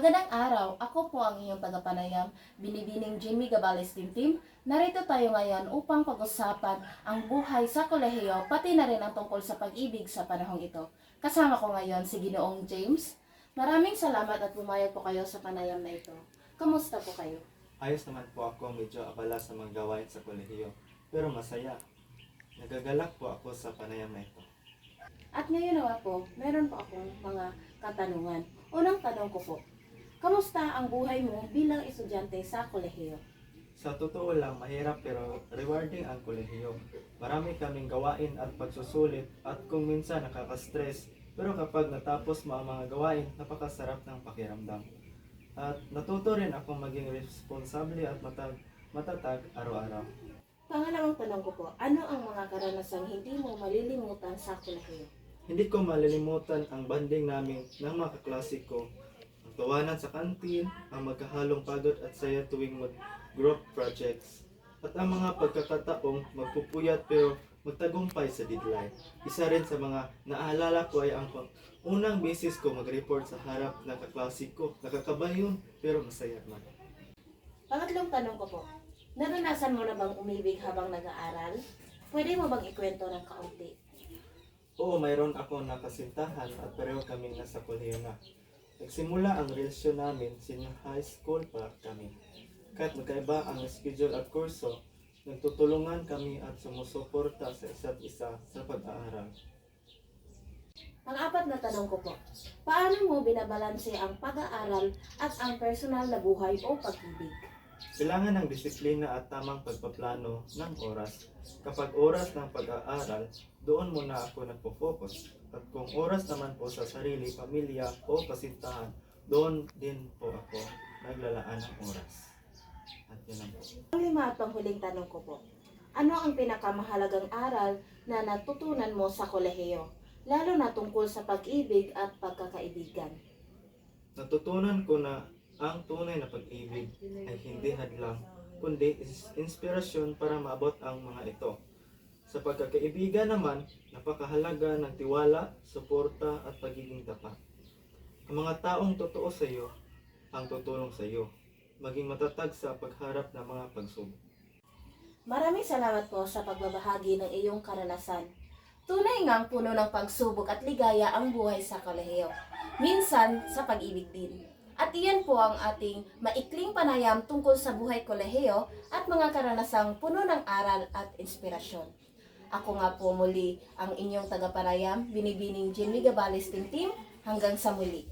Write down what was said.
Magandang araw, ako po ang inyong tagapanayam, Binibining Jimmy Gabales Team. Narito tayo ngayon upang pag-usapan ang buhay sa kolehiyo, pati na rin ang tungkol sa pag-ibig sa panahong ito. Kasama ko ngayon si Ginoong James. Maraming salamat at pumayag po kayo sa panayam na ito. Kamusta po kayo? Ayos naman po ako, medyo abala sa mga gawain sa kolehiyo, pero masaya. Nagagalak po ako sa panayam na ito. At ngayon naman po, meron po akong mga katanungan. Unang tanong ko po, kamusta ang buhay mo bilang estudyante sa kolehiyo? Sa totoo lang, mahirap pero rewarding ang kolehiyo. Marami kaming gawain at pagsusulit at kung minsan nakaka-stress, pero kapag natapos mo ang mga gawain, napakasarap ng pakiramdam. At natuto rin akong maging responsable at matatag araw-araw. Pangalawang tanong ko po, ano ang mga karanasang hindi mo malilimutan sa kolehiyo? Hindi ko malilimutan ang banding namin ng mga kaklase ko. Ang tawanan sa kantin, ang magkahalong pagod at saya tuwing mag-group projects. At ang mga pagkakataong magpupuyat pero magtagumpay sa deadline. Isa rin sa mga naalala ko ay ang unang beses ko mag-report sa harap ng kaklase ko. Nakakabayon pero masaya naman. Pangatlong tanong ko po, naranasan mo na bang umibig habang nag-aaral? Pwede mo bang ikwento ng kaunti? Oo, mayroon ako nakasintahan at pareho kaming nasa kolehiyo na. Nagsimula ang relasyon namin senior high school pa kami. Kahit magkaiba ang schedule at kurso, nagtutulungan kami at sumusuporta sa isa't isa sa pag-aaral. Pang-apat na tanong ko po, paano mo binabalanse ang pag-aaral at ang personal na buhay o pag-ibig? Kailangan ng disiplina at tamang pagpaplano ng oras. Kapag oras ng pag-aaral, doon muna ako nagpo-focus. At kung oras naman po sa sarili, pamilya o kasintahan, doon din po ako naglalaan ng oras. At yun lang po. Ang lima at panghuling tanong ko po, ano ang pinakamahalagang aral na natutunan mo sa kolehiyo, lalo na tungkol sa pag-ibig at pagkakaibigan? Natutunan ko na ang tunay na pag-ibig ay hindi hadlang, kundi inspirasyon para maabot ang mga ito. Sa pagkakaibigan naman, napakahalaga ng tiwala, suporta at pagiging tapat. Ang mga taong totoo sa iyo ang tutulong sa iyo, maging matatag sa pagharap ng mga pagsubok. Maraming salamat po sa pagbabahagi ng iyong karanasan. Tunay ngang puno ng pagsubok at ligaya ang buhay sa kolehiyo. Minsan sa pag-ibig din. At iyan po ang ating maikling panayam tungkol sa buhay kolehiyo at mga karanasang puno ng aral at inspirasyon. Ako nga po muli ang inyong tagapanayam, Binibining Jimmy Gabales Team. Hanggang sa muli.